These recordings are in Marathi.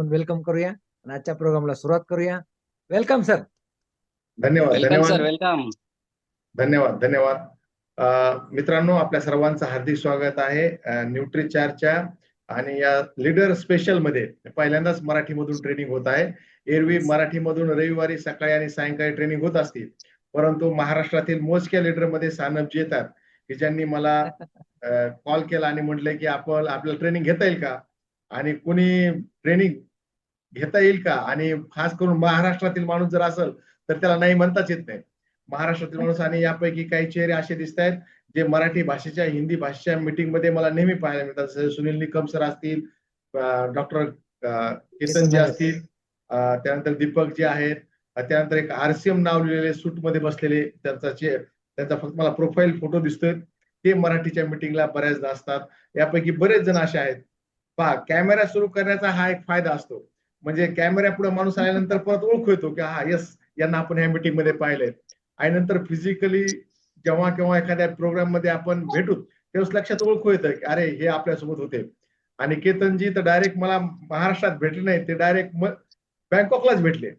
आपण वेलकम करूया आणि आजच्या प्रोग्रामला सुरुवात करूया. Welcome sir. धन्यवाद. Welcome sir. धन्यवाद. वेलकम. धन्यवाद. धन्यवाद. मित्रांनो, आपल्या सर्वांचं हार्दिक स्वागत आहे न्यूट्रीचार्जच्या आणि या लीडर स्पेशल मध्ये पहिल्यांदाच मराठीमधून ट्रेनिंग होत आहे. एरवी मराठीमधून रविवारी सकाळी आणि सायंकाळी ट्रेनिंग होत असतील, परंतु महाराष्ट्रातील मोजक्या लीडर मध्ये सानपजी येतात की ज्यांनी मला कॉल केला आणि म्हटले की आपल्याला ट्रेनिंग घेता येईल का, आणि कुणी ट्रेनिंग घेता येईल का, आणि खास करून महाराष्ट्रातील माणूस जर असेल तर त्याला नाही म्हणताच येत नाही. महाराष्ट्रातील माणूस आणि यापैकी काही चेहरे असे दिसत आहेत जे मराठी भाषेच्या हिंदी भाषेच्या मीटिंग मध्ये मला नेहमी पाहायला मिळतात. जसे सुनील निकम सर असतील, डॉक्टर केतनजी असतील, त्यानंतर दीपक जी आहेत, त्यानंतर एक RCM नाव लिहिलेले सूट मध्ये बसलेले, त्यांचा फक्त मला प्रोफाईल फोटो दिसतोय, ते मराठीच्या मीटिंगला बऱ्याचदा असतात. यापैकी बरेच जण असे आहेत. पहा, कॅमेरा सुरू करण्याचा हा एक फायदा असतो, म्हणजे कॅमेरा पुढे माणूस आल्यानंतर परत ओळख येतो की हा यस, यांना आपण ह्या मीटिंग मध्ये पाहिलंय. आणि नंतर फिजिकली जेव्हा केव्हा एखाद्या प्रोग्राम मध्ये आपण भेटू तेव्हा लक्षात ओळखू येतं की अरे हे आपल्यासोबत होते. आणि केतनजी तर डायरेक्ट मला महाराष्ट्रात भेटले नाही, ते डायरेक्ट बँकॉकलाच भेटले.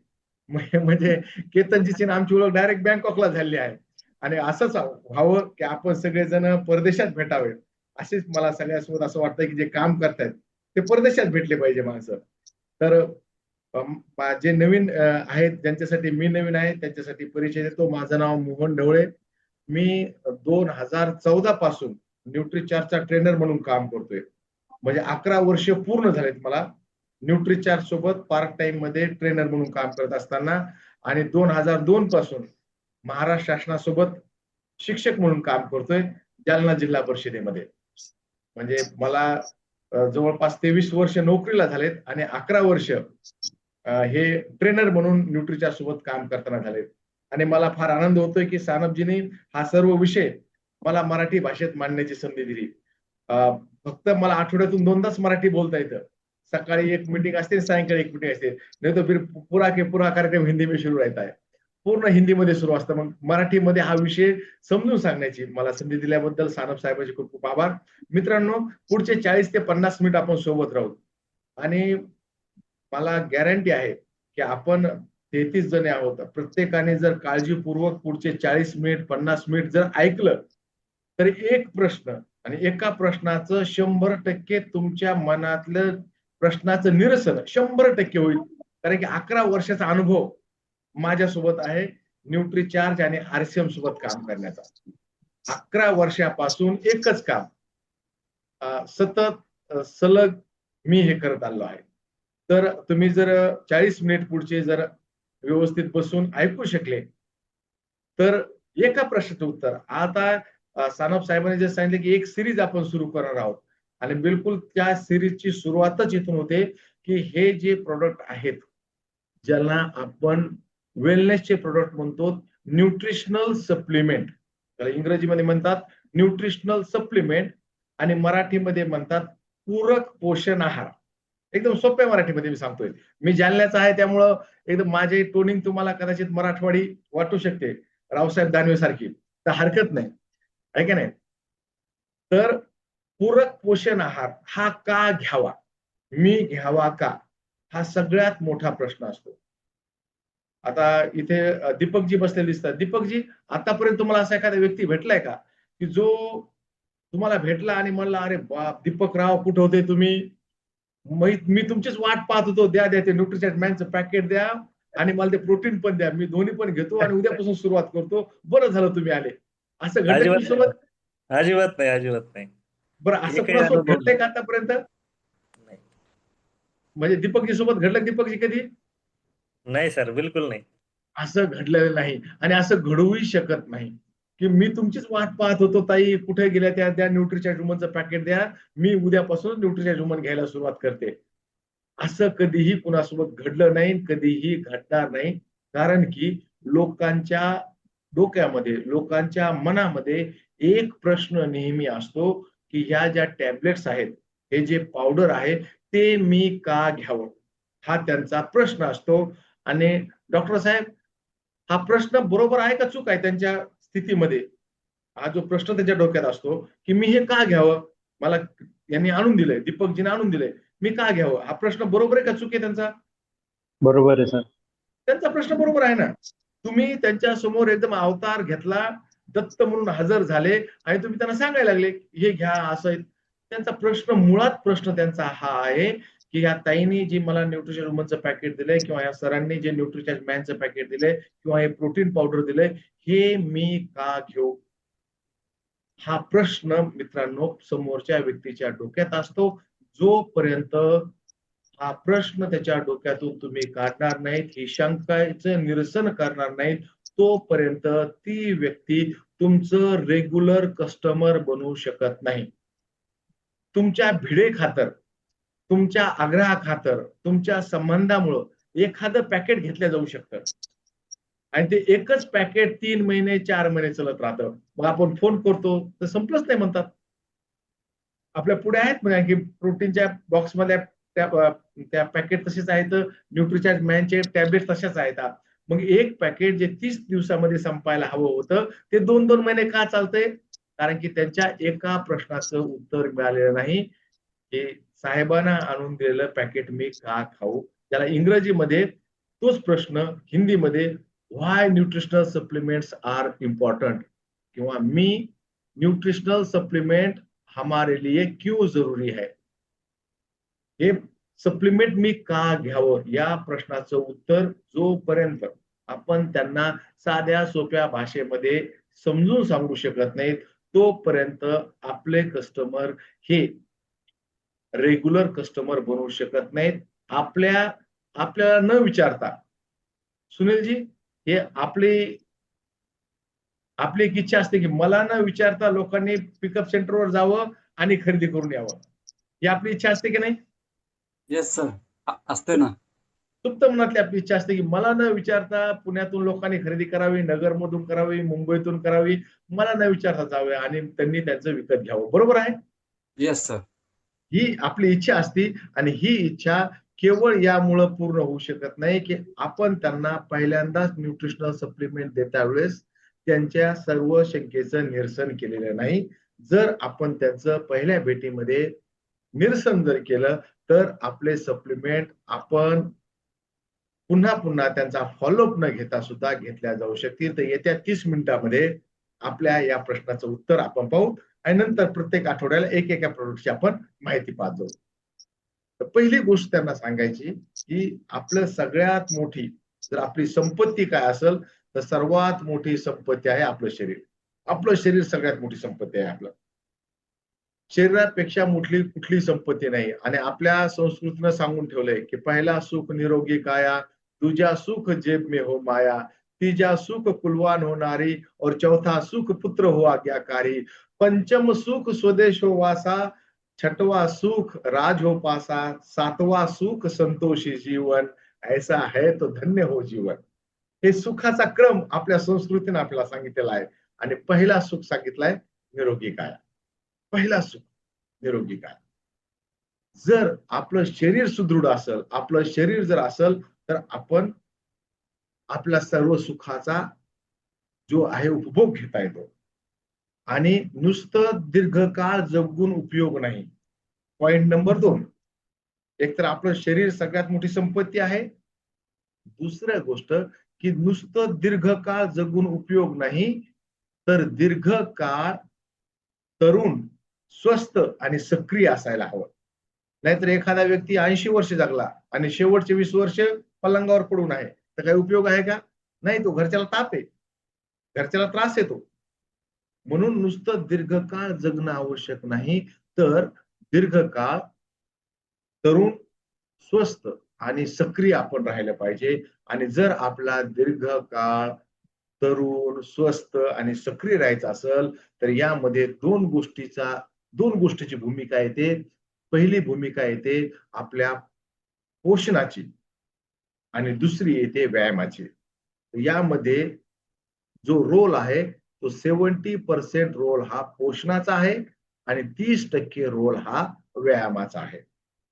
म्हणजे केतनजीची आमची ओळख डायरेक्ट बँकॉकला झाली आहे. आणि असंच व्हावं की आपण सगळेजण परदेशात भेटावे, असेच मला सगळ्यासोबत असं वाटतं की जे काम करतायत ते परदेशात भेटले पाहिजे माणसं. तर जे नवीन आहेत, ज्यांच्यासाठी मी नवीन आहे त्यांच्यासाठी परिचय देतो. माझं नाव मोहन ढवळे. मी 2014 पासून न्यूट्रीचार्जचा ट्रेनर म्हणून काम करतोय. म्हणजे 11 वर्ष पूर्ण झालेत मला न्यूट्रीचार्ज सोबत पार्ट टाइम मध्ये ट्रेनर म्हणून काम करत असताना. आणि 2002 पासून महाराष्ट्र शासनासोबत शिक्षक म्हणून काम करतोय जालना जिल्हा परिषदेमध्ये. म्हणजे मला जवळपास 23 वर्ष नोकरीला झालेत आणि 11 वर्ष हे ट्रेनर म्हणून न्यूट्रीचार्ज सोबत काम करताना झालेत. आणि मला फार आनंद होतोय की सानपजींनी हा सर्व विषय मला मराठी भाषेत मांडण्याची संधी दिली. फक्त मला आठवड्यातून 2दाच मराठी बोलता येतं. सकाळी एक मीटिंग असते, सायंकाळी एक मीटिंग असते, नाही तर फिर पूरा कार्यक्रम हिंदी में सुरू रहता है. पूर्ण हिंदीमध्ये सुरू असतं. मग मराठीमध्ये हा विषय समजून सांगण्याची मला संधी दिल्याबद्दल सानप साहेबांचे खूप खूप आभार. मित्रांनो, पुढचे 40 ते 50 मिनिट आपण सोबत राहू आणि मला गॅरंटी आहे की आपण 33 जण आहोत. प्रत्येकाने जर काळजीपूर्वक पुढचे 40 मिनिट 50 मिनिट जर ऐकलं तर एक प्रश्न आणि एका प्रश्नाचं 100% तुमच्या मनातलं प्रश्नाचं निरसन 100% होईल. कारण की 11 वर्षाचा अनुभव माझ्यासोबत आहे न्यूट्रीचार्ज आणि RCM सोबत काम करण्याचा. 11 वर्षापासून एकच काम सतत सलग मी हे करत आलो आहे. तर तुम्ही जर 40 मिनिट पुढचे जर व्यवस्थित बसून ऐकू शकले तर एका प्रश्नाचं उत्तर. आता सानप साहेबांनी जे सांगितले की एक सिरीज आपण सुरू करणार आहोत आणि बिलकुल त्या सिरीजची सुरुवातच इथून होते की हे जे प्रोडक्ट आहेत ज्यांना आपण वेलनेसचे प्रोडक्ट म्हणतो, न्यूट्रिशनल सप्लिमेंट, त्याला इंग्रजीमध्ये म्हणतात न्यूट्रिशनल सप्लिमेंट आणि मराठीमध्ये म्हणतात पूरक पोषण आहार. एकदम सोप्या मराठीमध्ये मी सांगतोय. मी जालन्याचा आहे त्यामुळं एकदम माझे टोनिंग तुम्हाला कदाचित मराठवाडी वाटू शकते, रावसाहेब दानवे सारखी, तर हरकत नाही, आहे का नाही. तर पूरक पोषण आहार हा का घ्यावा, मी घ्यावा का, हा सगळ्यात मोठा प्रश्न असतो. आता इथे दीपकजी बसलेले दिसतात. दीपकजी, आतापर्यंत तुम्हाला असा एखादा व्यक्ती भेटलाय का की जो तुम्हाला भेटला आणि म्हणला अरे बाप दीपकराव कुठे होते तुम्ही, मी तुमचीच वाट पाहत होतो, द्या ते न्यूट्रीचार्ज मॅनचं पॅकेट द्या आणि मला ते प्रोटीन पण द्या, मी दोन्ही पण घेतो आणि उद्यापासून सुरुवात करतो, बरं झालं तुम्ही आले, असं घडलं तुमच्यासोबत? अजिबात नाही, अजिबात नाही. बरं, असं कुणासोबत घडलंय का आतापर्यंत? नाही. म्हणजे दीपकजी सोबत घडलं? दीपकजी कधी? नाही सर, बिलकुल नाही. असं घडलेलं नाही आणि असं घडूही शकत नाही की मी तुमचीच वाट पाहत होतो, ताई कुठे गेल्या त्या न्यूट्रीचार्ज वुमनचं पॅकेट द्या, मी उद्यापासून न्यूट्रीचार्ज वुमन घ्यायला सुरुवात करते. असं कधीही कुणासोबत घडलं नाही, कधीही घडणार नाही. कारण की लोकांच्या डोक्यामध्ये, लोकांच्या मनामध्ये एक प्रश्न नेहमी असतो की ह्या ज्या टॅबलेट्स आहेत, हे जे पावडर आहे ते मी का घ्यावं, हा त्यांचा प्रश्न असतो. आणि डॉक्टर साहेब, हा प्रश्न बरोबर आहे का चूक आहे त्यांच्या स्थितीमध्ये? हा जो प्रश्न त्यांच्या डोक्यात असतो की मी हे का घ्यावं, मला यांनी आणून दिलंय, दीपकजीने आणून दिलंय, मी का घ्यावं? हा प्रश्न बरोबर आहे का चूक आहे त्यांचा? बरोबर आहे सर. त्यांचा प्रश्न बरोबर आहे ना. तुम्ही त्यांच्या समोर एकदम अवतार घेतला, दत्त म्हणून हजर झाले आणि तुम्ही त्यांना सांगायला लागले हे घ्या असं आहे. त्यांचा प्रश्न मुळात प्रश्न त्यांचा हा आहे की या ताईंनी जी मला न्यूट्रिशन वुमनचं पॅकेट दिलंय किंवा या सरांनी जे न्यूट्रिशन मॅनचं पॅकेट दिलंय किंवा हे प्रोटीन पावडर दिलंय हे मी का घेऊ? हा प्रश्न मित्रांनो समोरच्या व्यक्तीच्या डोक्यात असतो. जोपर्यंत हा प्रश्न त्याच्या डोक्यातून तुम्ही काढणार नाहीत, ही शंकाचं निरसन करणार नाहीत, तोपर्यंत ती व्यक्ती तुमचं रेग्युलर कस्टमर बनवू शकत नाही. तुमच्या भिडे खातर, तुमच्या आग्रहा खातर, तुमच्या संबंधामुळं एखादं पॅकेट घेतलं जाऊ शकतं आणि ते एकच पॅकेट 3 महिने 4 महिने चालत राहतं. मग आपण फोन करतो तर संपलंच नाही म्हणतात. आपल्या पुढे आहेत म्हणजे की प्रोटीनच्या बॉक्समध्ये त्या पॅकेट तसेच आहेत, न्यूट्रिचार्ज मॅनचे टॅबलेट तशाच आहेत. मग एक पॅकेट जे 30 दिवसामध्ये संपायला हवं होतं ते 2-2 महिने का चालतंय? कारण की त्यांच्या एका प्रश्नाचं उत्तर मिळालेलं नाही की साहेबांना आणून दिलेलं पॅकेट मी का खाऊ? त्याला इंग्रजीमध्ये तोच प्रश्न हिंदीमध्ये व्हाय न्यूट्रिशनल सप्लिमेंट्स आर इम्पॉर्टंट किंवा मी न्यूट्रिशनल सप्लिमेंट हमारे लिए क्यों जरूरी है? हे सप्लिमेंट मी का घ्यावं या प्रश्नाचं उत्तर जोपर्यंत आपण त्यांना साध्या सोप्या भाषेमध्ये समजून सांगू शकत नाहीत तोपर्यंत आपले कस्टमर हे रेग्युलर कस्टमर बनवू शकत नाहीत. आपल्याला न विचारता सुनीलजी हे आपली एक इच्छा असते की मला न विचारता लोकांनी पिकअप सेंटरवर जावं आणि खरेदी करून यावं. ही आपली इच्छा असते की नाही? येस सर, असते ना. सुप्त मनातली आपली इच्छा असते की मला न विचारता पुण्यातून लोकांनी खरेदी करावी, नगरमधून करावी, मुंबईतून करावी, मला न विचारता जावे आणि त्यांनी त्यांचं विकत घ्यावं. बरोबर आहे? Yes sir. ही आपली इच्छा असते आणि ही इच्छा केवळ यामुळं पूर्ण होऊ शकत नाही की आपण त्यांना पहिल्यांदाच न्यूट्रिशनल सप्लिमेंट देता वेळेस त्यांच्या सर्व शंकेचं निरसन केलेलं नाही. जर आपण त्यांचं पहिल्या भेटीमध्ये निरसन जर केलं तर आपले सप्लिमेंट आपण पुन्हा पुन्हा त्यांचा फॉलोअप न घेता सुद्धा घेतल्या जाऊ शकतील. तर येत्या 30 मिनिटांमध्ये आपल्या या प्रश्नाचं उत्तर आपण पाहू आणि नंतर प्रत्येक आठवड्याला एका प्रोडक्टची आपण माहिती पाहत जाऊ. तर पहिली गोष्ट त्यांना सांगायची की आपलं सगळ्यात मोठी जर आपली संपत्ती काय असेल तर सर्वात मोठी संपत्ती आहे आपलं शरीर. आपलं शरीर सगळ्यात मोठी संपत्ती आहे. आपलं शरीरापेक्षा मोठी कुठली संपत्ती नाही आणि आपल्या संस्कृतीनं सांगून ठेवलंय की पहिला सुख निरोगी काया, दूजा सुख जेब में हो माया, तीजा सुख कुलवान हो नारी और चौथा सुख पुत्र हो आज्ञाकारी, पंचम सुख स्वदेश हो वासा, छठवा सुख राज हो पासा, सातवा सुख संतोषी जीवन, ऐसा है तो धन्य हो जीवन. हे सुखाचा क्रम आपल्या संस्कृतीने आपल्याला सांगितलेला आहे आणि पहिला सुख सांगितलाय निरोगी काया. पहिला सुख निरोगी काया. जर आपलं शरीर सुदृढ असेल, आपलं शरीर जर असेल तर आपण आपल्या सर्व सुखाचा जो आहे उपभोग घेता येतो आणि नुसतं दीर्घकाळ जगून उपयोग नाही. पॉइंट नंबर 2, एक तर आपलं शरीर सगळ्यात मोठी संपत्ती आहे. दुसरी गोष्ट की नुसतं दीर्घकाळ जगून उपयोग नाही तर दीर्घकाळ तरुण, स्वस्थ आणि सक्रिय असायला हवं. नाहीतर एखादा व्यक्ती 80 वर्ष जगला आणि शेवटचे 20 वर्ष पलंगावर पडून आहे तर काही उपयोग आहे का? नाही. तो घरच्याला ताप आहे, घरच्याला त्रास येतो. म्हणून नुसतं दीर्घकाळ जगणं आवश्यक नाही तर दीर्घकाळ तरुण, स्वस्थ आणि सक्रिय आपण राहायला पाहिजे. आणि जर आपला दीर्घकाळ तरुण, स्वस्थ आणि सक्रिय राहायचं असेल तर यामध्ये दोन गोष्टीची भूमिका येते. पहिली भूमिका येते आपल्या पोषणाची आणि दुसरी येते व्यायामाची. यामध्ये जो रोल आहे तो 70% रोल हा पोषणाचा आहे आणि 30% रोल हा व्यायामाचा आहे.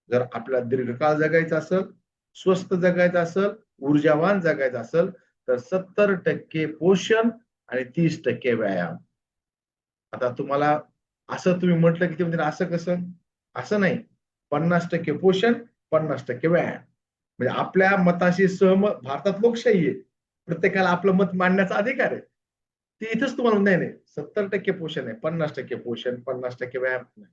जर आपल्याला दीर्घकाळ जगायचं असेल, स्वस्थ जगायचं असेल, ऊर्जावान जगायचं असेल तर 70% पोषण आणि 30% व्यायाम. आता तुम्हाला असं तुम्ही म्हटलं की ते म्हणजे असं कसं? असं नाही. 50% पोषण, 50% व्यायाम. म्हणजे आपल्या मताशी सहमत, भारतात लोकशाही आहे, प्रत्येकाला आपलं मत मांडण्याचा अधिकार आहे. ते इथंच तुम्हाला नाही 70% पोषण आहे, 50% पोषण, 50% व्यायाम नाही.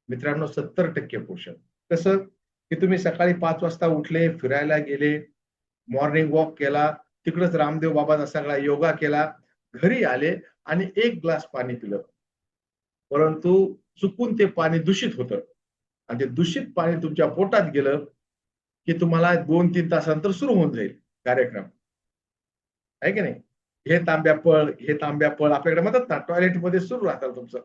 मित्रांनो, 70% पोषण. कसं की तुम्ही सकाळी 5 वाजता उठले, फिरायला गेले, मॉर्निंग वॉक केला, तिकडच रामदेव बाबाचा सगळा योगा केला, घरी आले आणि 1 ग्लास पाणी पिलं, परंतु चुकून ते पाणी दूषित होतं आणि ते दूषित पाणी तुमच्या पोटात गेलं की तुम्हाला 2-3 तासानंतर सुरू होऊन जाईल कार्यक्रम, आहे की नाही? हे तांब्या पळ, हे तांब्या पळ आपल्याकडे म्हणतात ना, टॉयलेटमध्ये सुरू राहतात तुमचं.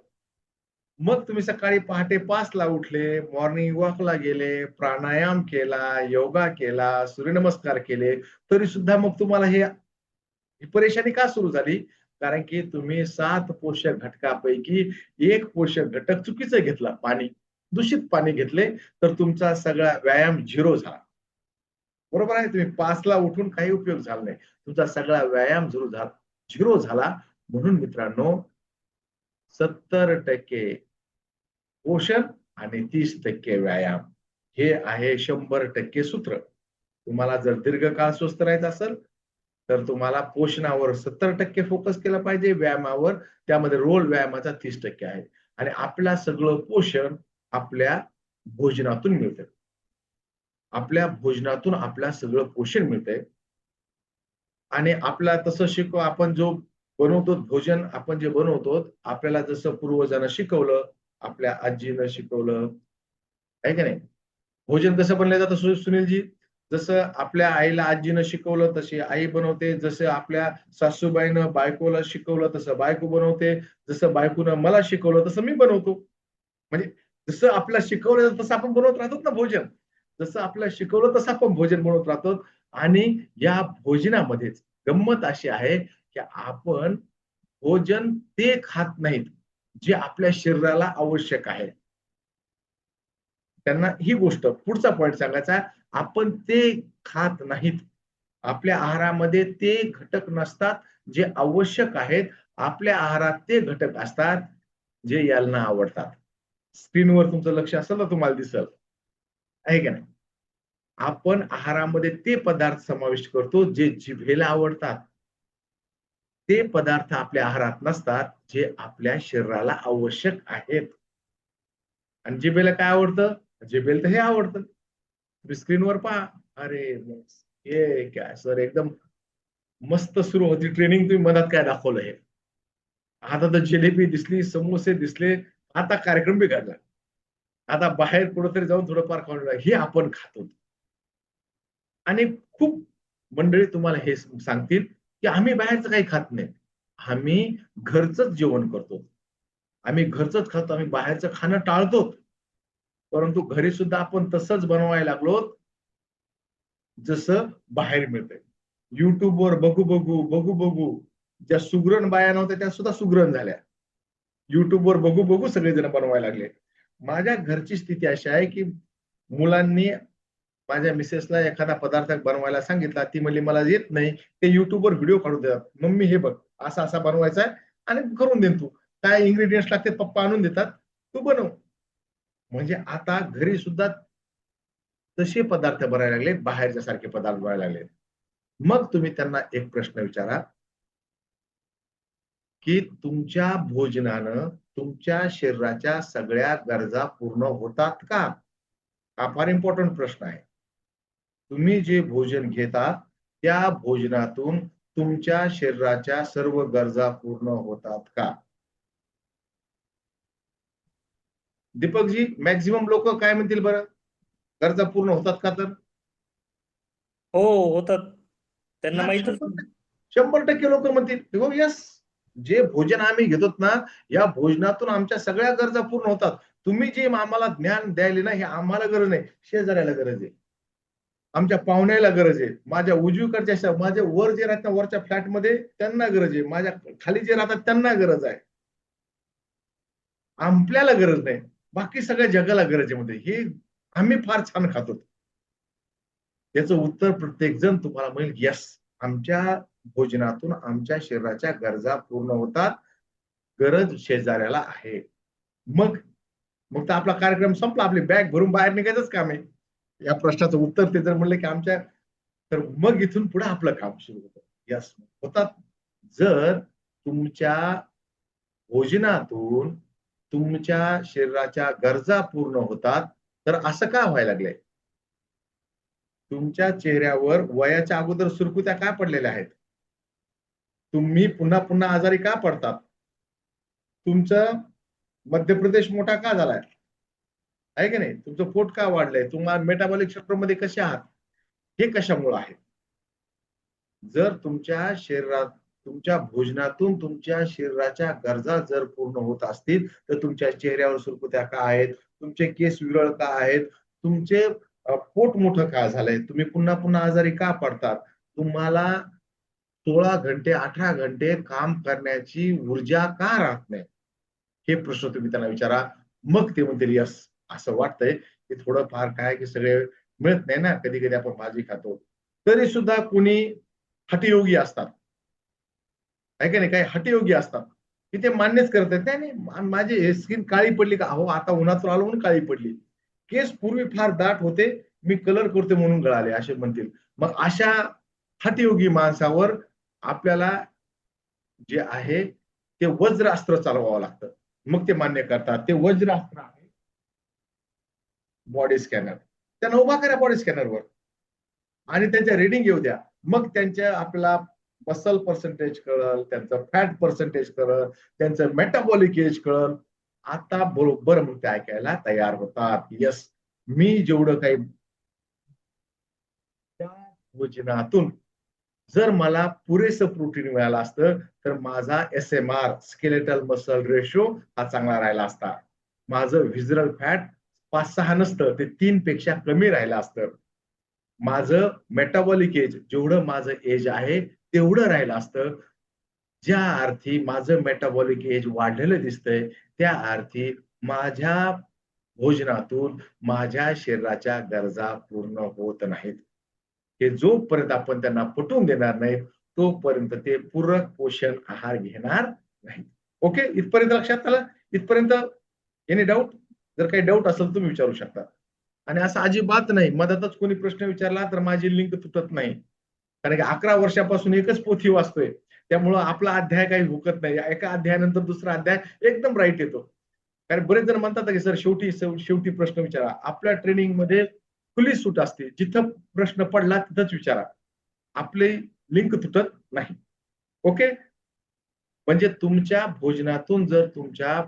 मग तुम्ही सकाळी पहाटे 5 ला उठले, मॉर्निंग वॉकला गेले, प्राणायाम केला, योगा केला, सूर्यनमस्कार केले, तरी सुद्धा मग तुम्हाला ही परेशानी का सुरू झाली? कारण की तुम्ही 7 पोषक घटकापैकी 1 पोषक घटक चुकीचं घेतला, पाणी. दूषित पाणी घेतले, तर तुमचा सगळा व्यायाम 0 झाला. बरोबर आहे? तुम्ही 5 ला उठून काही उपयोग झाला नाही. तुमचा सगळा व्यायाम 0 झाला. म्हणून मित्रांनो, 70% पोषण आणि 30% व्यायाम, हे आहे 100% सूत्र. तुम्हाला जर दीर्घकाळ स्वस्थ राहायचं असेल तर तुम्हाला पोषणावर 70% फोकस केला पाहिजे, व्यायामावर, त्यामध्ये रोल व्यायामाचा 30% आहे. आणि आपलं सगळं पोषण आपल्या भोजनातून मिळतं. आपल्या भोजनातून आपलं सगळं पोषण मिळतंय. आणि आपला तसं आपण जो बनवतो भोजन, आपण जे बनवतो, आपल्याला जसं पूर्वजांना शिकवलं, आपल्या आजीनं शिकवलं, आहे की नाही? भोजन कसं बनलं जातं सुनीलजी? जसं आपल्या आईला आजीनं शिकवलं तशी आई बनवते, जसं आपल्या सासूबाईनं बायकोला शिकवलं तसं बायको बनवते, जसं बायकोनं मला शिकवलं तसं मी बनवतो. म्हणजे जसं आपल्याला शिकवलं तसं आपण बनवत राहतो ना भोजन. जसं आपल्याला शिकवलं तसं आपण भोजन बनवत राहतो. आणि या भोजनामध्येच गंमत अशी आहे की आपण भोजन ते खात नाहीत जे आपल्या शरीराला आवश्यक आहे. त्यांना ही गोष्ट, पुढचा पॉइंट सांगायचा, आपण ते खात नाहीत. आपल्या आहारामध्ये ते घटक नसतात जे आवश्यक आहेत. आपल्या आहारात ते घटक असतात जे यांना आवडतात. स्क्रीनवर तुमचं लक्ष असेल तर तुम्हाला दिसेल, आहे की नाही? आपण आहारामध्ये ते पदार्थ समाविष्ट करतो जे जिभेला आवडतात. ते पदार्थ आपल्या आहारात नसतात जे आपल्या शरीराला आवश्यक आहेत. आणि जिभेला काय आवडतं? जिभेला तर हे आवडतं. तुम्ही स्क्रीनवर पहा. अरे हे काय सर, एकदम मस्त सुरू होती ट्रेनिंग, तुम्ही मनात काय दाखवलं हे? आता तर जिलेबी दिसली, समोसे दिसले, आता कार्यक्रम बिघडला. आता बाहेर कुठेतरी जाऊन थोडंफार खाऊन हे आपण खातो. आणि खूप मंडळी तुम्हाला हे सांगतील की आम्ही बाहेरचं काही खात नाही. आम्ही घरचंच जेवण करतो. आम्ही घरचंच खातो, आम्ही बाहेरचं खाणं टाळतो. परंतु घरी सुद्धा आपण तसंच बनवायला लागलो जसं बाहेर मिळतंय. YouTubeवर बघू ज्या सुगरण बाया नव्हत्या त्या सुद्धा सुगरण झाल्या. YouTubeवर बघू सगळेजण बनवायला लागले. माझ्या घरची स्थिती अशी आहे की मुलांनी माझ्या मिसेसला एखादा पदार्थ बनवायला सांगितला, ती म्हणली मला येत नाही, ते YouTubeवर व्हिडिओ काढून देतात. मम्मी हे बघ, असा असा बनवायचा आहे आणि करून दे तू. काय इन्ग्रेडियंट्स लागतात पप्पा आणून देतात, तू बनव. म्हणजे आता घरी सुद्धा तसे पदार्थ बनायला लागले, बाहेरच्या सारखे पदार्थ बनायला लागले. मग तुम्ही त्यांना एक प्रश्न विचारा की तुमच्या भोजनानं तुमच्या शरीराच्या सगळ्या गरजा पूर्ण होतात का? हा फार इम्पॉर्टंट प्रश्न आहे. तुम्ही जे भोजन घेता त्या भोजनातून तुमच्या शरीराच्या सर्व गरजा पूर्ण होतात का? दीपकजी, मॅक्झिमम लोक काय म्हणतील बरं? गरजा पूर्ण होतात का? तर हो, होतात. त्यांना माहितच नाही. 100% लोक म्हणतील हो यस, जे भोजन आम्ही घेतो ना, या भोजनातून आमच्या सगळ्या गरजा पूर्ण होतात. तुम्ही जे आम्हाला ज्ञान द्यायले ना, हे आम्हाला गरज नाही, शेजाऱ्याला गरज आहे, आमच्या पाहुण्याला गरज आहे, माझ्या उजवीकडच्या माझ्या वर जे राहतात वरच्या फ्लॅटमध्ये त्यांना गरज आहे, माझ्या खाली जे राहतात त्यांना गरज आहे, आपल्याला गरज नाही, बाकी सगळ्या जगाला गरज आहे. मध्ये हे आम्ही फार छान खातो. याचं उत्तर प्रत्येक जण तुम्हाला मिळेल, यस, आमच्या भोजनातून आमच्या शरीराच्या गरजा पूर्ण होतात. गरज शेजाऱ्याला आहे. मग मग तर आपला कार्यक्रम संपला, आपली बॅग भरून बाहेर निघायचंच काम आहे. या प्रश्नाचं उत्तर ते जर म्हणले की आमच्या, तर मग इथून पुढे आपलं काम सुरू होतं. यस, होतात. जर तुमच्या भोजनातून तुमच्या शरीराच्या गरजा पूर्ण होतात, तर असं का व्हायला लागलंय? तुमच्या चेहऱ्यावर वयाच्या अगोदर सुरकुत्या का पडलेल्या आहेत? तुम्ही पुन्हा पुन्हा आजारी का पडतात? तुमचं मध्य प्रदेश मोठा का झालाय? आहे की नाही? तुमचं पोट का वाढलंय? तुम्हाला मेटाबॉलिक सिस्टममध्ये कसे आहात? हे कशामुळे आहे? जर तुमच्या शरीरात, तुमच्या भोजनातून तुमच्या शरीराच्या गरजा जर पूर्ण होत असतील, तर तुमच्या चेहऱ्यावर सुरकुत्या का आहेत? तुमचे केस विरळ का आहेत? तुमचे पोट मोठं का झालंय? तुम्ही पुन्हा पुन्हा आजारी का पडतात? तुम्हाला 16 घंटे 18 घंटे काम करण्याची ऊर्जा का राहत नाही? हे प्रश्न तुम्ही त्यांना विचारा. मग ते म्हणतील यस, असं वाटतंय की थोडंफार काय की सगळे मिळत नाही ना, कधी कधी आपण भाजी खातो. तरी सुद्धा कुणी हठयोगी असतात, आहे का नाही? काही हठयोगी असतात की ते मान्यच करत आहेत, नाही नाही माझी स्किन काळी पडली का? अहो आता उन्हातून आलो म्हणून काळी पडली. केस पूर्वी फार दाट होते, मी कलर करते म्हणून गळाले, असे म्हणतील. मग अशा हठयोगी माणसावर आपल्याला जे आहे ते वज्रास्त्र चालवावं लागतं. मग ते मान्य करतात. ते वज्रास्त्र आहे बॉडी स्कॅनर. त्यांना उभा करा बॉडी स्कॅनरवर आणि त्यांच्या रिडिंग येऊ द्या. मग त्यांच्या आपल्याला मसल पर्सेंटेज कळल, त्यांचं फॅट पर्सेंटेज कळल, त्यांचं मेटाबॉलिक एज कळल. आता बरोबर मग ते ऐकायला तयार होतात. येस, मी जेवढं काही त्या भोजनातून जर मला पुरेसं प्रोटीन मिळालं असतं, तर माझा SMR स्केलेटल मसल रेशो हा चांगला राहिला असता. माझं व्हिजरल फॅट 5-6 नसतं, ते 3 पेक्षा कमी राहिलं असतं. माझं मेटाबॉलिक एज, जेवढं माझं एज आहे तेवढं राहिलं असतं. ज्या अर्थी माझं मेटाबॉलिक एज वाढलेलं दिसतंय, त्या अर्थी माझ्या भोजनातून माझ्या शरीराच्या गरजा पूर्ण होत नाहीत. हे जोपर्यंत आपण त्यांना पटवून देणार नाही, तोपर्यंत ते पूरक पोषण आहार घेणार नाहीत. ओके, इथपर्यंत लक्षात आलं? इथपर्यंत एनी डाऊट? जर काही डाऊट असेल तुम्ही विचारू शकता. आणि असं अजिबात नाही मधातच कोणी प्रश्न विचारला तर माझी लिंक तुटत नाही, कारण की 11 वर्षापासून एकच पोथी वाचतोय. त्यामुळं आपला अध्याय काही हुकत नाही. एका अध्यायानंतर दुसरा अध्याय एकदम राईट येतो. कारण बरेच जण म्हणतात की सर शेवटी प्रश्न विचारा. आपल्या ट्रेनिंग मध्ये खुली सूट असते, जिथं प्रश्न पडला तिथंच विचारा. आपली लिंक तुटत नाही. ओके, म्हणजे तुमच्या भोजनातून जर तुमच्या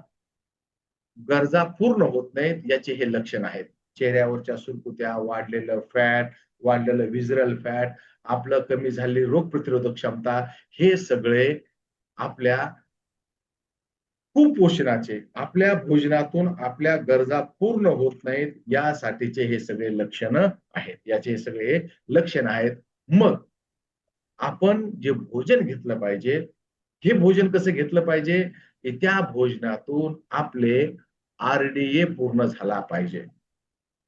गरजा पूर्ण होत नाहीत, याचे हे लक्षण आहेत. चेहऱ्यावरच्या सुरकुत्या, वाढलेलं फॅट, वाढलेलं व्हिजरल फॅट, आपलं कमी झालेली रोगप्रतिरोधक क्षमता, हे सगळे आपल्या कुपोषणाचे, आपल्या भोजनातून आपल्या गरजा पूर्ण होत नाहीत, यासाठीचे हे सगळे लक्षण आहेत. याचे हे सगळे लक्षण आहेत. मग आपण जे भोजन घेतलं पाहिजे, हे भोजन कसं घेतलं पाहिजे? की त्या भोजनातून आपले RDA पूर्ण झाला पाहिजे.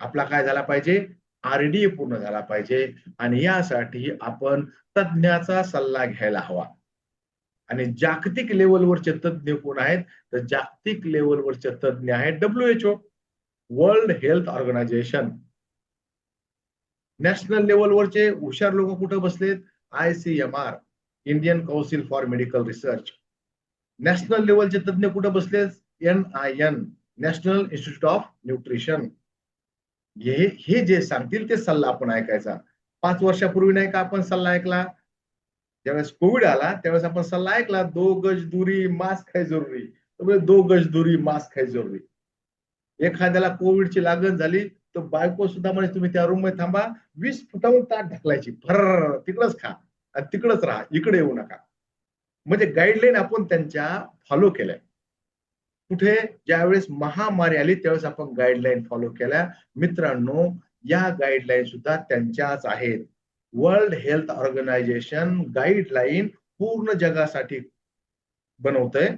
आपला काय झाला पाहिजे? RDA पूर्ण झाला पाहिजे. आणि यासाठी आपण तज्ञाचा सल्ला घ्यायला हवा. आणि जागतिक लेवलवरचे तज्ञ कोण आहेत? तर जागतिक लेवलवरचे तज्ञ आहेत WHO, World Health Organisation. National लेवलवरचे हुशार लोक कुठं बसलेत? ICMR, Indian Council for Medical Research. National लेवलचे तज्ञ कुठं बसलेत? NIN, National Institute of Nutrition. हे जे सांगतील ते सल्ला आपण ऐकायचा. 5 वर्षापूर्वी नाही का आपण सल्ला ऐकला? ज्यावेळेस कोविड आला त्यावेळेस आपण सल्ला ऐकला, 2 गज दुरी, मास्क है जरुरी. 2 गज दुरी, मास्क है जरुरी. एखाद्याला कोविडची लागण झाली तर बायको सुद्धा म्हणजे तुम्ही त्या रूम मध्ये थांबा, 20 फुटावरून ताट ढकलायची, फर तिकडच खा आणि तिकडच राहा, इकडे येऊ नका. म्हणजे गाईडलाईन आपण त्यांच्या फॉलो केल्या. कुठे? ज्यावेळेस महामारी आली त्यावेळेस आपण गाईडलाईन फॉलो केल्या. मित्रांनो, या गाईडलाईन सुद्धा त्यांच्याच आहेत. वर्ल्ड हेल्थ ऑर्गनायझेशन गाईडलाईन पूर्ण जगासाठी बनवतंय.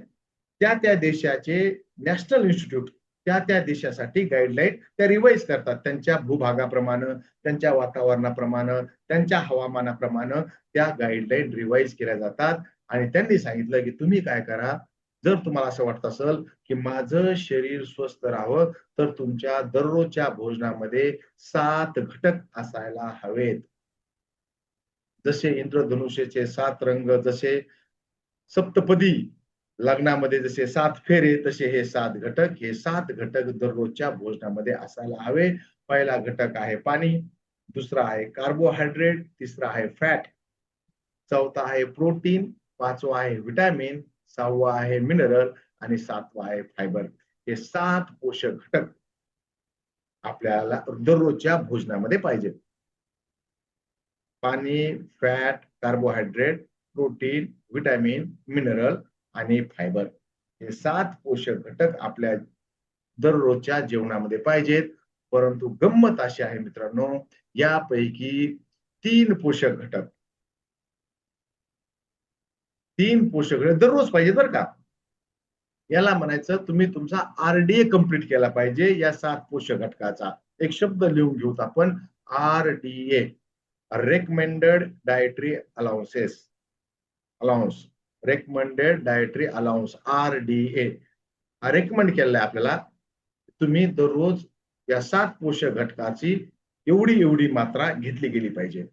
त्या देशाचे नॅशनल इन्स्टिट्यूट त्या देशासाठी गाईडलाईन त्या रिवाईज करतात. त्यांच्या भूभागाप्रमाणे, त्यांच्या वातावरणाप्रमाणे, त्यांच्या हवामानाप्रमाणे त्या गाईडलाईन रिवाईज केल्या जातात. आणि त्यांनी सांगितलं की तुम्ही काय करा, जर तुम्हाला असं वाटत असेल की माझं शरीर स्वस्थ राहावं तर तुमच्या दररोजच्या भोजनामध्ये 7 घटक असायला हवेत. जसे इंद्रधनुष्याचे 7 रंग, जसे सप्तपदी लग्नामध्ये जसे 7 फेरे, तसे हे 7 घटक, हे 7 घटक दररोजच्या भोजनामध्ये असायला हवे. पहिला घटक आहे पाणी, दुसरा आहे कार्बोहायड्रेट, तिसरा आहे फॅट, चौथा आहे प्रोटीन, पाचवा आहे विटॅमिन, सहावा आहे मिनरल आणि सातवा आहे फायबर. हे 7 पोषक घटक आपल्याला दररोजच्या भोजनामध्ये पाहिजेत. पाणी, fat, carbohydrate, protein, vitamin, mineral आणि फायबर, हे 7 पोषक घटक आपल्या दररोजच्या जेवणामध्ये पाहिजेत. परंतु गंमत अशी आहे मित्रांनो, यापैकी 3 पोषक घटक दररोज पाहिजे बरं का. याला म्हणायचं तुम्ही तुमचा RDA कंप्लीट केला पाहिजे या 7 पोषक घटकाचा. एक शब्द लिहून घेऊत आपण, RDA, recommended dietary allowances, recommended dietary allowance, RDA recommend केलेलं आहे आपल्याला. तुम्ही दररोज या 7 पोषक घटकाची एवढी मात्रा घेतली गेली पाहिजे.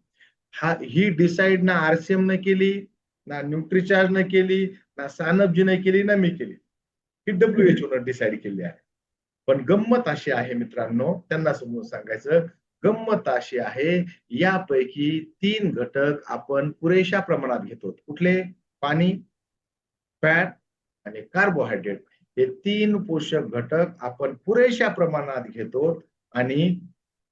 ही डिसाईड ना RCM न केली, ना न्यूट्रीचार्ज न केली, ना सानपजी न केली, ना मी केली. ही WHO न डिसाईड केली आहे. पण गंमत अशी आहे मित्रांनो, त्यांना समजून सांगायचं, गंमत अशी आहे यापैकी 3 घटक आपण पुरेशा प्रमाणात घेतो. कुठले? पाणी, फॅट आणि कार्बोहायड्रेट. हे 3 पोषक घटक आपण पुरेशा प्रमाणात घेतो आणि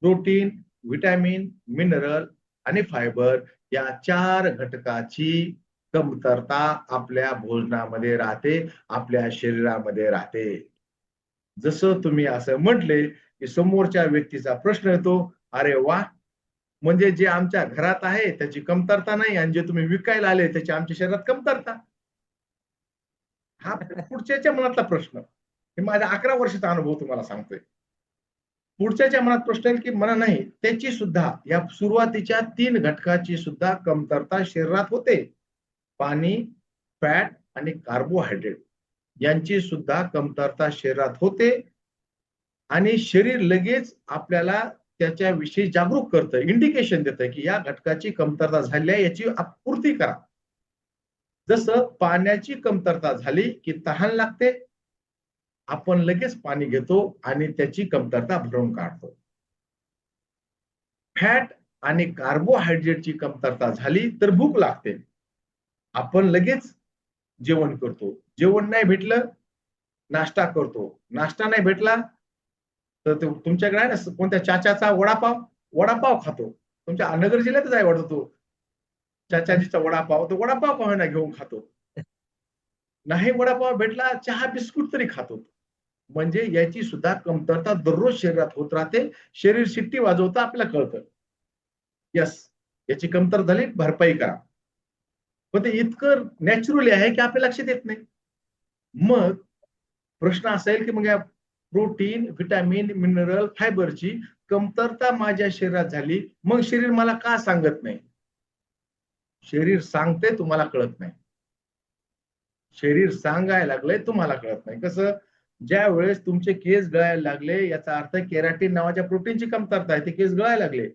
प्रोटीन, विटॅमिन, मिनरल आणि फायबर या 4 घटकाची कमतरता आपल्या भोजनामध्ये राहते, आपल्या शरीरामध्ये राहते. जसं तुम्ही असं म्हटले की समोरच्या व्यक्तीचा प्रश्न येतो, अरे वा, म्हणजे जे आमच्या घरात आहे त्याची कमतरता नाही आणि जे तुम्ही विकायला आले त्याची आमच्या शरीरात कमतरता. हा पुढच्याच्या मनातला प्रश्न. हे माझ्या 11 वर्षाचा अनुभव तुम्हाला सांगतोय. पुढच्याच्या मनात प्रश्न येईल की मला नाही, त्याची सुद्धा या सुरुवातीच्या 3 घटकाची सुद्धा कमतरता शरीरात होते. पाणी, फॅट आणि कार्बोहायड्रेट यांची सुद्धा कमतरता शरीरात होते आणि शरीर लगेच आपल्याला त्याच्याविषयी जागरूक करतं, इंडिकेशन देतं की या घटकाची कमतरता झाली आहे, याची पूर्ती करा. जसं पाण्याची कमतरता झाली की तहान लागते, आपण लगेच पाणी घेतो आणि त्याची कमतरता भरून काढतो. फॅट आणि कार्बोहायड्रेटची कमतरता झाली तर भूक लागते, आपण लगेच जेवण करतो. जेवण नाही भेटलं, नाश्ता करतो. नाश्ता नाही भेटला तर तुमच्याकडे आहे ना कोणत्या चाचाचा वडापाव खातो. तुमच्या नगर जिल्ह्यातच आहे वाटतो तो चाचाजीचा वडापाव, तो वडापाव का होईना घेऊन खातो. नाही वडापाव भेटला, चहा बिस्कुट तरी खातो. म्हणजे याची सुद्धा कमतरता दररोज शरीरात होत राहते. शरीर शिट्टी वाजवतं, आपल्याला कळतं, यस याची कमतरता झाली, भरपाई करा. पण ते इतकं नॅचरली आहे की आपल्या लक्षात येत नाही. मग प्रश्न असा येईल की मग या प्रोटीन, विटॅमिन, मिनरल, फायबरची कमतरता माझ्या शरीरात झाली, मग शरीर मला का सांगत नाही? शरीर सांगते, तुम्हाला कळत नाही. शरीर सांगायला लागलंय, तुम्हाला कळत नाही. कसं? ज्या वेळेस तुमचे केस गळायला लागले याचा अर्थ केराटिन नावाच्या प्रोटीनची कमतरता आहे, ते केस गळायला लागले.